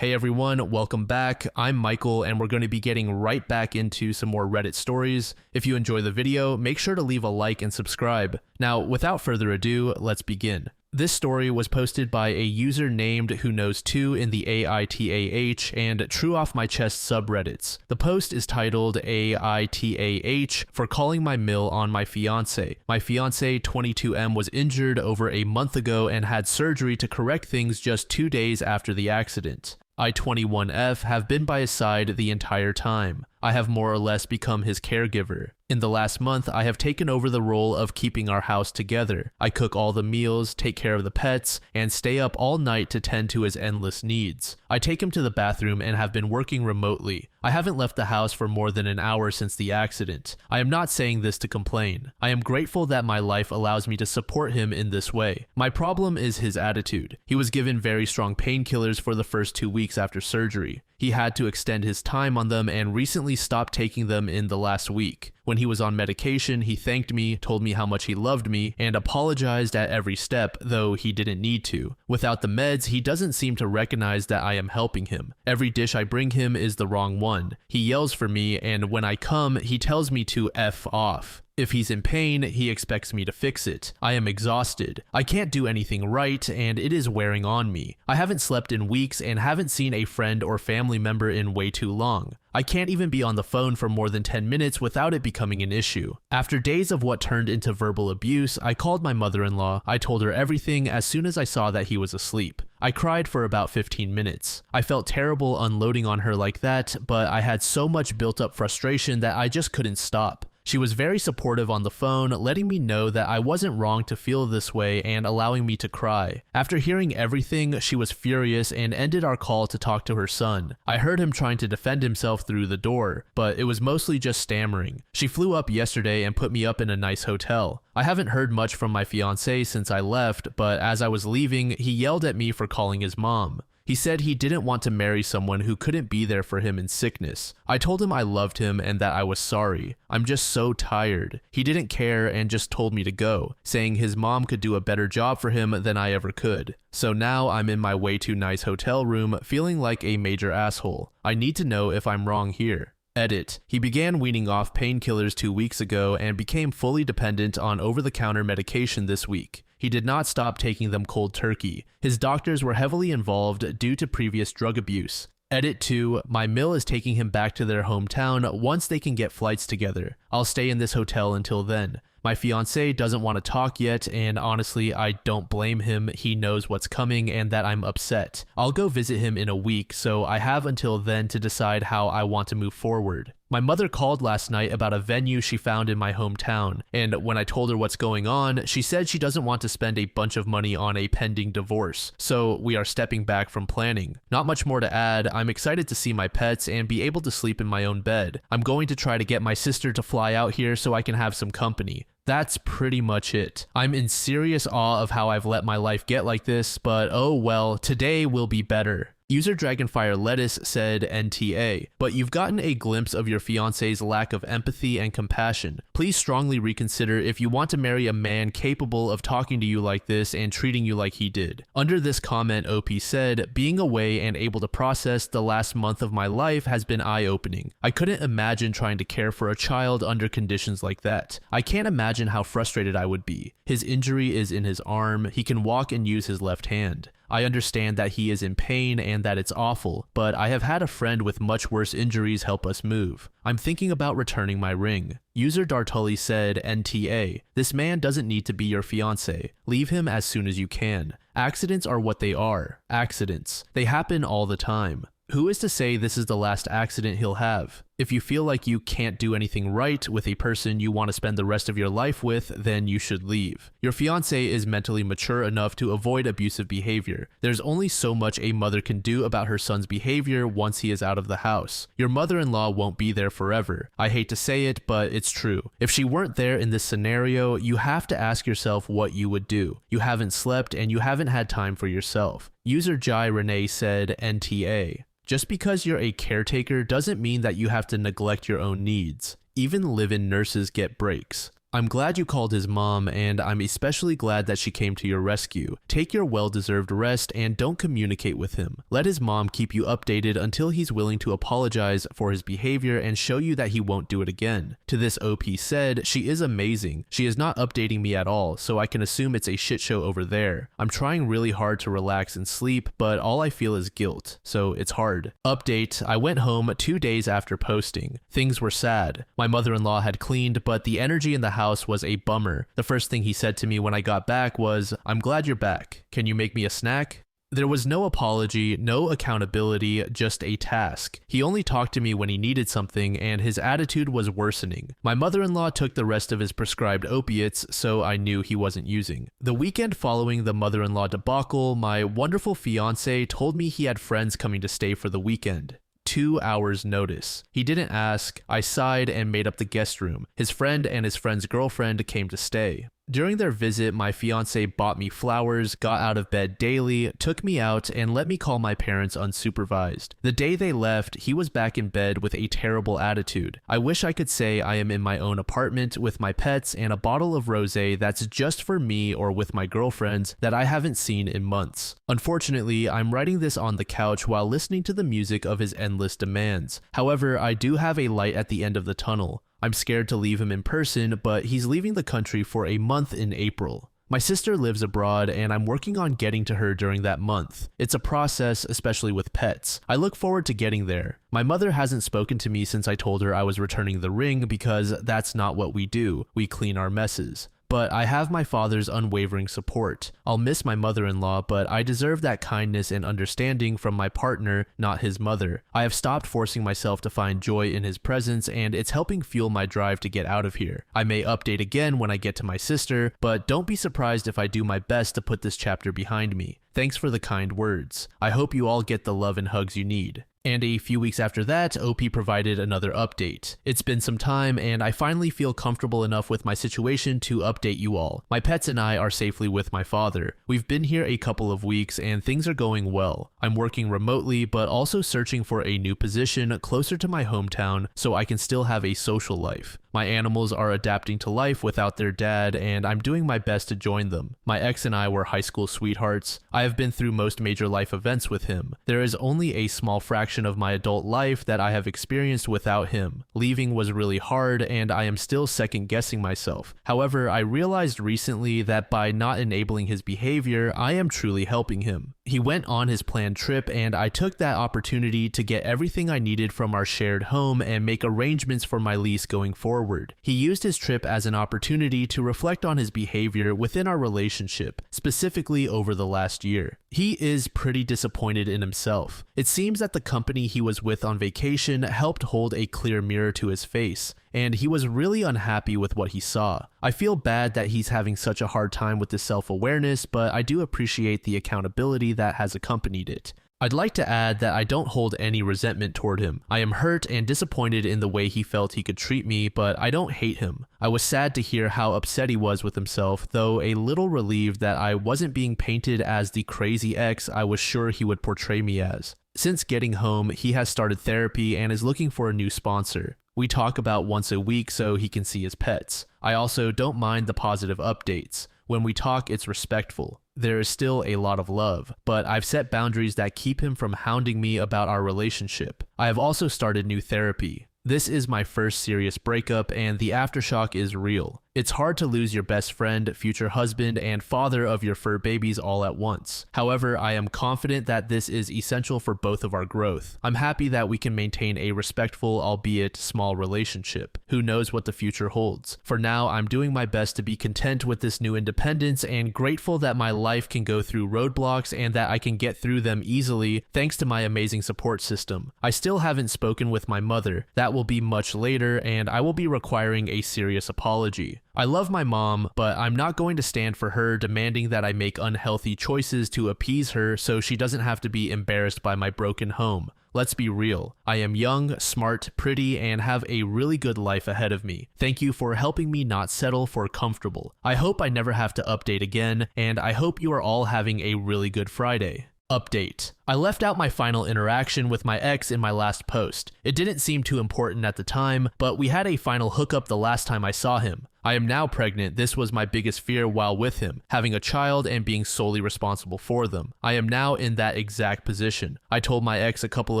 Hey everyone, welcome back. I'm Michael and we're going to be getting right back into some more Reddit stories. If you enjoy the video, make sure to leave a like and subscribe. Now, without further ado, let's begin. This story was posted by a user named Who Knows 2 in the AITAH and True Off My Chest subreddits. The post is titled AITAH for calling my mill on my fiance. My fiance 22M was injured over a month ago and had surgery to correct things just 2 days after the accident. I 21F have been by his side the entire time. I have more or less become his caregiver. In the last month, I have taken over the role of keeping our house together. I cook all the meals, take care of the pets, and stay up all night to tend to his endless needs. I take him to the bathroom and have been working remotely. I haven't left the house for more than an hour since the accident. I am not saying this to complain. I am grateful that my life allows me to support him in this way. My problem is his attitude. He was given very strong painkillers for the first 2 weeks after surgery. He had to extend his time on them and recently stopped taking them in the last week. When he was on medication, he thanked me, told me how much he loved me, and apologized at every step, though he didn't need to. Without the meds, he doesn't seem to recognize that I am helping him. Every dish I bring him is the wrong one. He yells for me, and when I come, he tells me to F off. If he's in pain, he expects me to fix it. I am exhausted. I can't do anything right, and it is wearing on me. I haven't slept in weeks and haven't seen a friend or family member in way too long. I can't even be on the phone for more than 10 minutes without it becoming an issue. After days of what turned into verbal abuse, I called my mother-in-law. I told her everything as soon as I saw that he was asleep. I cried for about 15 minutes. I felt terrible unloading on her like that, but I had so much built-up frustration that I just couldn't stop. She was very supportive on the phone, letting me know that I wasn't wrong to feel this way and allowing me to cry. After hearing everything, she was furious and ended our call to talk to her son. I heard him trying to defend himself through the door, but it was mostly just stammering. She flew up yesterday and put me up in a nice hotel. I haven't heard much from my fiancé since I left, but as I was leaving, he yelled at me for calling his mom. He said he didn't want to marry someone who couldn't be there for him in sickness. I told him I loved him and that I was sorry. I'm just so tired. He didn't care and just told me to go, saying his mom could do a better job for him than I ever could. So now I'm in my way too nice hotel room feeling like a major asshole. I need to know if I'm wrong here. Edit. He began weaning off painkillers 2 weeks ago and became fully dependent on over-the-counter medication this week. He did not stop taking them cold turkey. His doctors were heavily involved due to previous drug abuse. Edit 2. My mill is taking him back to their hometown once they can get flights together. I'll stay in this hotel until then. My fiancé doesn't want to talk yet, and honestly, I don't blame him. He knows what's coming and that I'm upset. I'll go visit him in a week, so I have until then to decide how I want to move forward. My mother called last night about a venue she found in my hometown, and when I told her what's going on, she said she doesn't want to spend a bunch of money on a pending divorce, so we are stepping back from planning. Not much more to add. I'm excited to see my pets and be able to sleep in my own bed. I'm going to try to get my sister to fly out here so I can have some company. That's pretty much it. I'm in serious awe of how I've let my life get like this, but oh well, today will be better. User Dragonfire Lettuce said NTA, but you've gotten a glimpse of your fiancé's lack of empathy and compassion. Please strongly reconsider if you want to marry a man capable of talking to you like this and treating you like he did. Under this comment, OP said, being away and able to process the last month of my life has been eye-opening. I couldn't imagine trying to care for a child under conditions like that. I can't imagine how frustrated I would be. His injury is in his arm. He can walk and use his left hand. I understand that he is in pain and that it's awful, but I have had a friend with much worse injuries help us move. I'm thinking about returning my ring. User Dartully said NTA, this man doesn't need to be your fiancé. Leave him as soon as you can. Accidents are what they are. Accidents. They happen all the time. Who is to say this is the last accident he'll have? If you feel like you can't do anything right with a person you want to spend the rest of your life with, then you should leave. Your fiancé is mentally mature enough to avoid abusive behavior. There's only so much a mother can do about her son's behavior once he is out of the house. Your mother-in-law won't be there forever. I hate to say it, but it's true. If she weren't there in this scenario, you have to ask yourself what you would do. You haven't slept and you haven't had time for yourself. User Jai Renee said NTA. Just because you're a caretaker doesn't mean that you have to neglect your own needs. Even live-in nurses get breaks. I'm glad you called his mom, and I'm especially glad that she came to your rescue. Take your well-deserved rest and don't communicate with him. Let his mom keep you updated until he's willing to apologize for his behavior and show you that he won't do it again. To this, OP said, she is amazing. She is not updating me at all, so I can assume it's a shit show over there. I'm trying really hard to relax and sleep, but all I feel is guilt, so it's hard. Update, I went home 2 days after posting. Things were sad. My mother-in-law had cleaned, but the energy in the house was a bummer. The first thing he said to me when I got back was, "I'm glad you're back. Can you make me a snack?" There was no apology, no accountability, just a task. He only talked to me when he needed something, and his attitude was worsening. My mother-in-law took the rest of his prescribed opiates, so I knew he wasn't using. The weekend following the mother-in-law debacle, my wonderful fiancé told me he had friends coming to stay for the weekend. 2 hours notice. He didn't ask. I sighed and made up the guest room. His friend and his friend's girlfriend came to stay. During their visit, my fiance bought me flowers, got out of bed daily, took me out, and let me call my parents unsupervised. The day they left, he was back in bed with a terrible attitude. I wish I could say I am in my own apartment with my pets and a bottle of rosé that's just for me or with my girlfriends that I haven't seen in months. Unfortunately, I'm writing this on the couch while listening to the music of his endless demands. However, I do have a light at the end of the tunnel. I'm scared to leave him in person, but he's leaving the country for a month in April. My sister lives abroad, and I'm working on getting to her during that month. It's a process, especially with pets. I look forward to getting there. My mother hasn't spoken to me since I told her I was returning the ring because that's not what we do. We clean our messes. But I have my father's unwavering support. I'll miss my mother-in-law, but I deserve that kindness and understanding from my partner, not his mother. I have stopped forcing myself to find joy in his presence, and it's helping fuel my drive to get out of here. I may update again when I get to my sister, but don't be surprised if I do my best to put this chapter behind me. Thanks for the kind words. I hope you all get the love and hugs you need. And a few weeks after that, OP provided another update. It's been some time, and I finally feel comfortable enough with my situation to update you all. My pets and I are safely with my father. We've been here a couple of weeks, and things are going well. I'm working remotely, but also searching for a new position closer to my hometown so I can still have a social life. My animals are adapting to life without their dad, and I'm doing my best to join them. My ex and I were high school sweethearts. I have been through most major life events with him. There is only a small fraction of my adult life that I have experienced without him. Leaving was really hard, and I am still second-guessing myself. However, I realized recently that by not enabling his behavior, I am truly helping him. He went on his planned trip, and I took that opportunity to get everything I needed from our shared home and make arrangements for my lease going forward. He used his trip as an opportunity to reflect on his behavior within our relationship, specifically over the last year. He is pretty disappointed in himself. It seems that the company he was with on vacation helped hold a clear mirror to his face, and he was really unhappy with what he saw. I feel bad that he's having such a hard time with this self-awareness, but I do appreciate the accountability that has accompanied it. I'd like to add that I don't hold any resentment toward him. I am hurt and disappointed in the way he felt he could treat me, but I don't hate him. I was sad to hear how upset he was with himself, though a little relieved that I wasn't being painted as the crazy ex I was sure he would portray me as. Since getting home, he has started therapy and is looking for a new sponsor. We talk about once a week so he can see his pets. I also don't mind the positive updates. When we talk, it's respectful. There is still a lot of love, but I've set boundaries that keep him from hounding me about our relationship. I have also started new therapy. This is my first serious breakup, and the aftershock is real. It's hard to lose your best friend, future husband, and father of your fur babies all at once. However, I am confident that this is essential for both of our growth. I'm happy that we can maintain a respectful, albeit small relationship. Who knows what the future holds? For now, I'm doing my best to be content with this new independence and grateful that my life can go through roadblocks and that I can get through them easily thanks to my amazing support system. I still haven't spoken with my mother. That will be much later, and I will be requiring a serious apology. I love my mom, but I'm not going to stand for her demanding that I make unhealthy choices to appease her so she doesn't have to be embarrassed by my broken home. Let's be real. I am young, smart, pretty, and have a really good life ahead of me. Thank you for helping me not settle for comfortable. I hope I never have to update again, and I hope you are all having a really good Friday. Update. I left out my final interaction with my ex in my last post. It didn't seem too important at the time, but we had a final hookup the last time I saw him. I am now pregnant. This was my biggest fear while with him, having a child and being solely responsible for them. I am now in that exact position. I told my ex a couple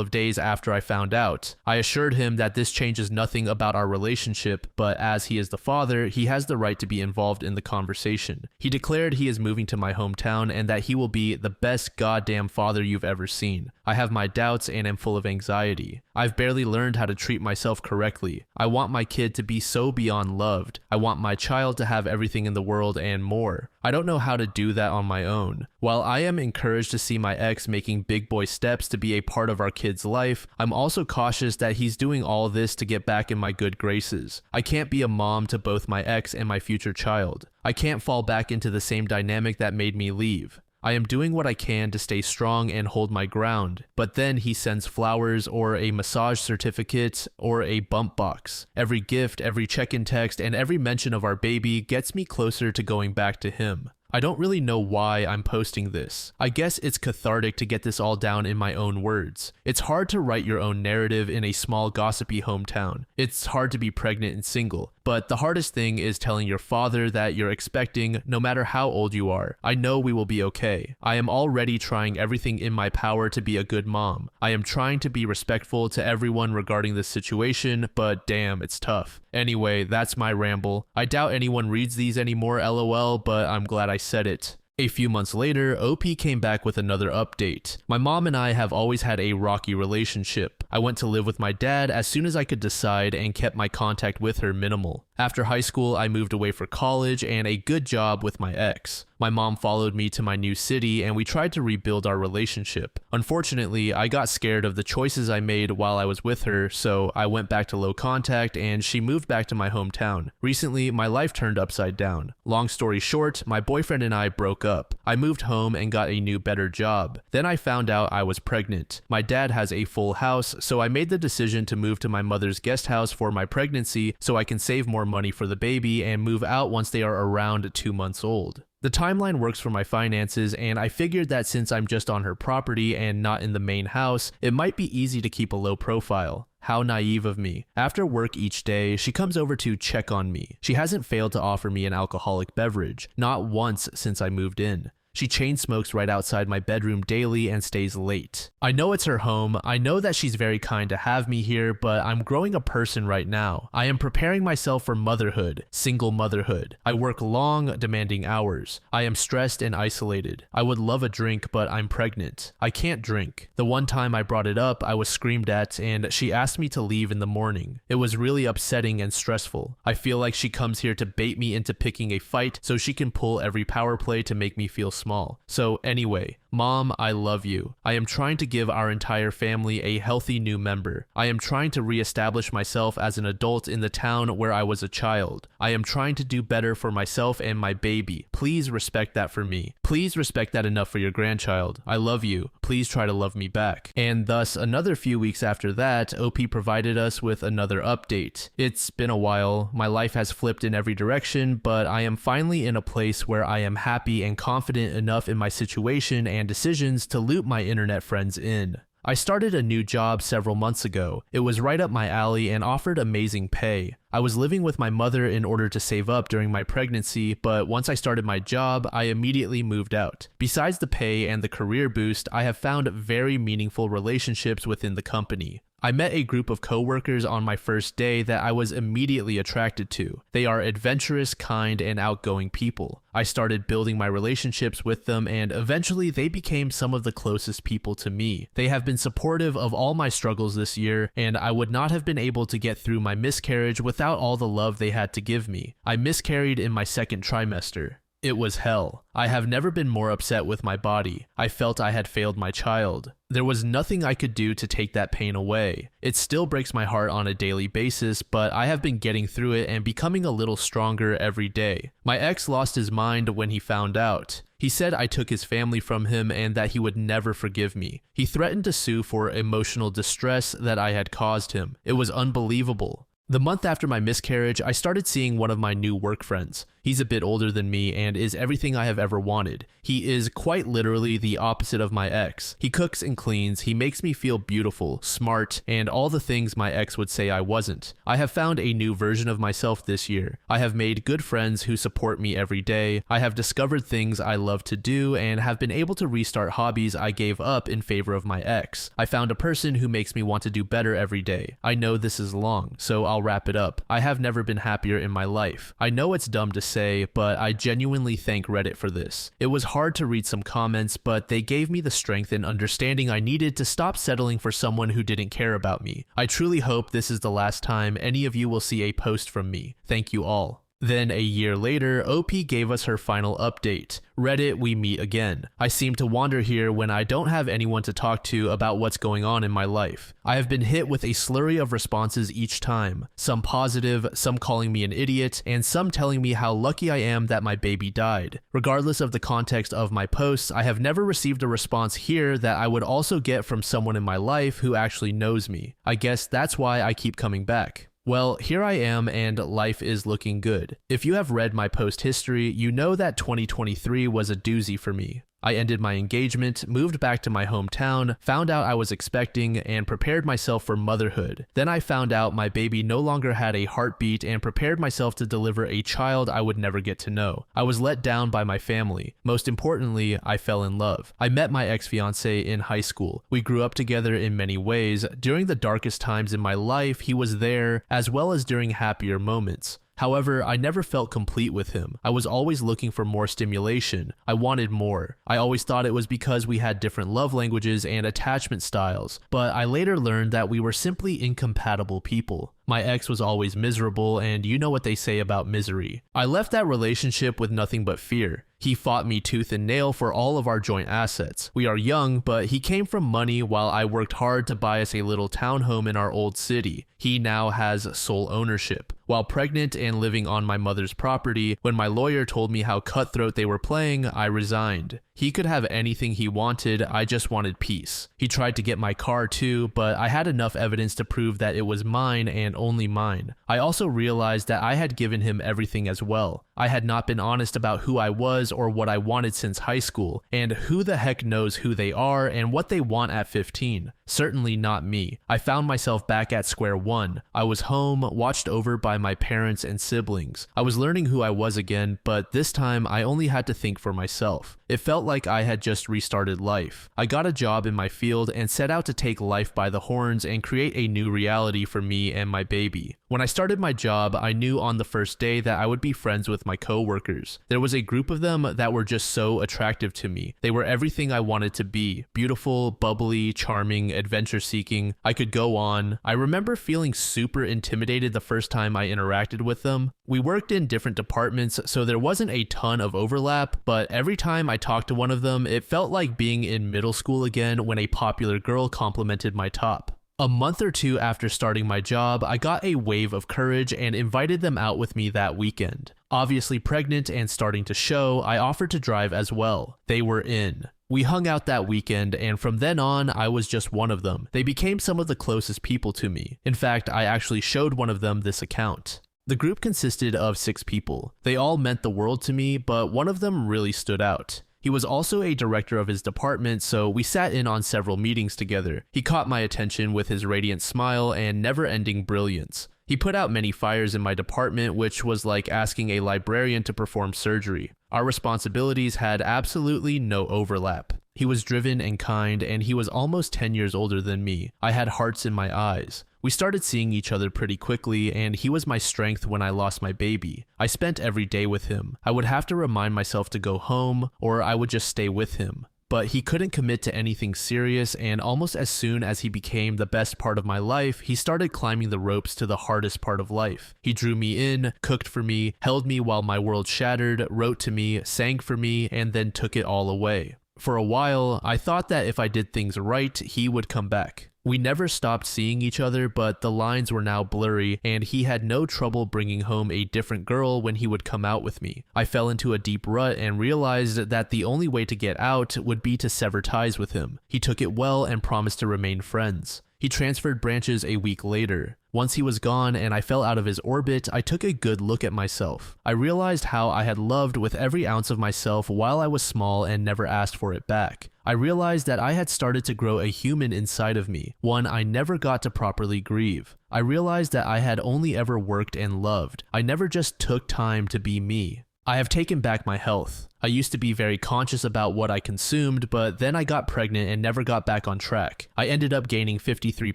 of days after I found out. I assured him that this changes nothing about our relationship, but as he is the father, he has the right to be involved in the conversation. He declared he is moving to my hometown and that he will be the best goddamn father you've ever seen. I have my doubts and am full of anxiety. I've barely learned how to treat myself correctly. I want my kid to be so beyond loved. I want my child to have everything in the world and more. I don't know how to do that on my own. While I am encouraged to see my ex making big boy steps to be a part of our kid's life, I'm also cautious that he's doing all this to get back in my good graces. I can't be a mom to both my ex and my future child. I can't fall back into the same dynamic that made me leave. I am doing what I can to stay strong and hold my ground, but then he sends flowers or a massage certificate or a bump box. Every gift, every check-in text, and every mention of our baby gets me closer to going back to him. I don't really know why I'm posting this. I guess it's cathartic to get this all down in my own words. It's hard to write your own narrative in a small gossipy hometown. It's hard to be pregnant and single, but the hardest thing is telling your father that you're expecting no matter how old you are. I know we will be okay. I am already trying everything in my power to be a good mom. I am trying to be respectful to everyone regarding this situation, but damn, it's tough. Anyway, that's my ramble. I doubt anyone reads these anymore, lol, but I'm glad I said it. A few months later, OP came back with another update. My mom and I have always had a rocky relationship. I went to live with my dad as soon as I could decide and kept my contact with her minimal. After high school, I moved away for college and a good job with my ex. My mom followed me to my new city and we tried to rebuild our relationship. Unfortunately, I got scared of the choices I made while I was with her, so I went back to low contact and she moved back to my hometown. Recently, my life turned upside down. Long story short, my boyfriend and I broke up. I moved home and got a new better job. Then I found out I was pregnant. My dad has a full house, so I made the decision to move to my mother's guest house for my pregnancy so I can save more money for the baby and move out once they are around 2 months old. The timeline works for my finances, and I figured that since I'm just on her property and not in the main house, it might be easy to keep a low profile. How naive of me. After work each day, she comes over to check on me. She hasn't failed to offer me an alcoholic beverage, not once since I moved in. She chain smokes right outside my bedroom daily and stays late. I know it's her home. I know that she's very kind to have me here, but I'm growing a person right now. I am preparing myself for motherhood, single motherhood. I work long, demanding hours. I am stressed and isolated. I would love a drink, but I'm pregnant. I can't drink. The one time I brought it up, I was screamed at, and she asked me to leave in the morning. It was really upsetting and stressful. I feel like she comes here to bait me into picking a fight so she can pull every power play to make me feel small. So anyway, Mom, I love you. I am trying to give our entire family a healthy new member. I am trying to reestablish myself as an adult in the town where I was a child. I am trying to do better for myself and my baby. Please respect that for me. Please respect that enough for your grandchild. I love you. Please try to love me back. And thus, another few weeks after that, OP provided us with another update. It's been a while. My life has flipped in every direction, but I am finally in a place where I am happy and confident enough in my situation and decisions to loop my internet friends in. I started a new job several months ago. It was right up my alley and offered amazing pay. I was living with my mother in order to save up during my pregnancy, but once I started my job, I immediately moved out. Besides the pay and the career boost, I have found very meaningful relationships within the company. I met a group of coworkers on my first day that I was immediately attracted to. They are adventurous, kind, and outgoing people. I started building my relationships with them, and eventually they became some of the closest people to me. They have been supportive of all my struggles this year, and I would not have been able to get through my miscarriage without all the love they had to give me. I miscarried in my second trimester. It was hell. I have never been more upset with my body. I felt I had failed my child. There was nothing I could do to take that pain away. It still breaks my heart on a daily basis, but I have been getting through it and becoming a little stronger every day. My ex lost his mind when he found out. He said I took his family from him and that he would never forgive me. He threatened to sue for emotional distress that I had caused him. It was unbelievable. The month after my miscarriage, I started seeing one of my new work friends. He's a bit older than me and is everything I have ever wanted. He is quite literally the opposite of my ex. He cooks and cleans, he makes me feel beautiful, smart, and all the things my ex would say I wasn't. I have found a new version of myself this year. I have made good friends who support me every day. I have discovered things I love to do and have been able to restart hobbies I gave up in favor of my ex. I found a person who makes me want to do better every day. I know this is long, so I'll wrap it up. I have never been happier in my life. I know it's dumb to say, but I genuinely thank Reddit for this. It was hard to read some comments, but they gave me the strength and understanding I needed to stop settling for someone who didn't care about me. I truly hope this is the last time any of you will see a post from me. Thank you all. Then a year later, OP gave us her final update. Reddit, we meet again. I seem to wander here when I don't have anyone to talk to about what's going on in my life. I have been hit with a slurry of responses each time. Some positive, some calling me an idiot, and some telling me how lucky I am that my baby died. Regardless of the context of my posts, I have never received a response here that I would also get from someone in my life who actually knows me. I guess that's why I keep coming back. Well, here I am and life is looking good. If you have read my post history, you know that 2023 was a doozy for me. I ended my engagement, moved back to my hometown, found out I was expecting, and prepared myself for motherhood. Then I found out my baby no longer had a heartbeat and prepared myself to deliver a child I would never get to know. I was let down by my family. Most importantly, I fell in love. I met my ex-fiancé in high school. We grew up together in many ways. During the darkest times in my life, he was there, as well as during happier moments. However, I never felt complete with him. I was always looking for more stimulation. I wanted more. I always thought it was because we had different love languages and attachment styles, but I later learned that we were simply incompatible people. My ex was always miserable, and you know what they say about misery. I left that relationship with nothing but fear. He fought me tooth and nail for all of our joint assets. We are young, but he came from money while I worked hard to buy us a little townhome in our old city. He now has sole ownership. While pregnant and living on my mother's property, when my lawyer told me how cutthroat they were playing, I resigned. He could have anything he wanted, I just wanted peace. He tried to get my car too, but I had enough evidence to prove that it was mine and only mine. I also realized that I had given him everything as well. I had not been honest about who I was or what I wanted since high school, and who the heck knows who they are and what they want at 15. Certainly not me. I found myself back at square one. I was home, watched over by my parents and siblings. I was learning who I was again, but this time I only had to think for myself. It felt like I had just restarted life. I got a job in my field and set out to take life by the horns and create a new reality for me and my baby. When I started my job, I knew on the first day that I would be friends with my co-workers. There was a group of them that were just so attractive to me. They were everything I wanted to be. Beautiful, bubbly, charming, adventure-seeking. I could go on. I remember feeling super intimidated the first time I interacted with them. We worked in different departments, so there wasn't a ton of overlap, but every time I talked to one of them, it felt like being in middle school again when a popular girl complimented my top. A month or two after starting my job, I got a wave of courage and invited them out with me that weekend. Obviously pregnant and starting to show, I offered to drive as well. They were in. We hung out that weekend, and from then on, I was just one of them. They became some of the closest people to me. In fact, I actually showed one of them this account. The group consisted of 6 people. They all meant the world to me, but one of them really stood out. He was also a director of his department, so we sat in on several meetings together. He caught my attention with his radiant smile and never-ending brilliance. He put out many fires in my department, which was like asking a librarian to perform surgery. Our responsibilities had absolutely no overlap. He was driven and kind, and he was almost 10 years older than me. I had hearts in my eyes. We started seeing each other pretty quickly, and he was my strength when I lost my baby. I spent every day with him. I would have to remind myself to go home, or I would just stay with him. But he couldn't commit to anything serious, and almost as soon as he became the best part of my life, he started climbing the ropes to the hardest part of life. He drew me in, cooked for me, held me while my world shattered, wrote to me, sang for me, and then took it all away. For a while, I thought that if I did things right, he would come back. We never stopped seeing each other, but the lines were now blurry, and he had no trouble bringing home a different girl when he would come out with me. I fell into a deep rut and realized that the only way to get out would be to sever ties with him. He took it well and promised to remain friends. He transferred branches a week later. Once he was gone and I fell out of his orbit, I took a good look at myself. I realized how I had loved with every ounce of myself while I was small and never asked for it back. I realized that I had started to grow a human inside of me, one I never got to properly grieve. I realized that I had only ever worked and loved. I never just took time to be me. I have taken back my health. I used to be very conscious about what I consumed, but then I got pregnant and never got back on track. I ended up gaining 53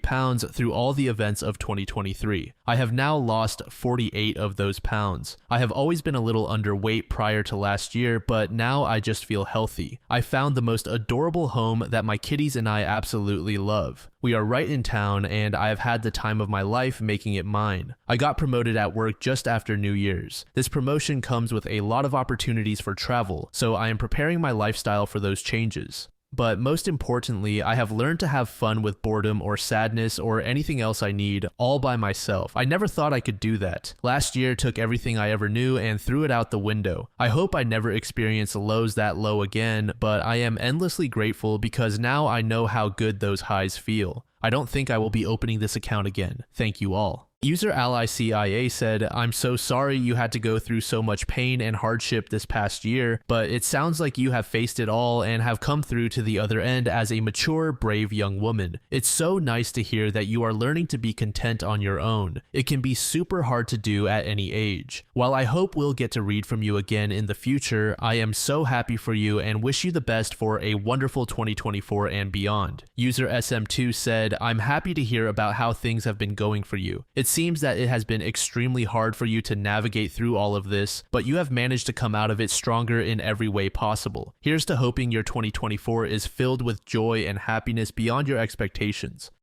pounds through all the events of 2023. I have now lost 48 of those pounds. I have always been a little underweight prior to last year, but now I just feel healthy. I found the most adorable home that my kitties and I absolutely love. We are right in town, and I have had the time of my life making it mine. I got promoted at work just after New Year's. This promotion comes with a lot of opportunities for travel, so I am preparing my lifestyle for those changes. But most importantly, I have learned to have fun with boredom or sadness or anything else I need all by myself. I never thought I could do that. Last year took everything I ever knew and threw it out the window. I hope I never experience lows that low again, but I am endlessly grateful because now I know how good those highs feel. I don't think I will be opening this account again. Thank you all. User Ally CIA said, "I'm so sorry you had to go through so much pain and hardship this past year, but it sounds like you have faced it all and have come through to the other end as a mature, brave young woman. It's so nice to hear that you are learning to be content on your own. It can be super hard to do at any age. While I hope we'll get to read from you again in the future, I am so happy for you and wish you the best for a wonderful 2024 and beyond." User SM2 said, "I'm happy to hear about how things have been going for you. It seems that it has been extremely hard for you to navigate through all of this, but you have managed to come out of it stronger in every way possible. Here's to hoping your 2024 is filled with joy and happiness beyond your expectations.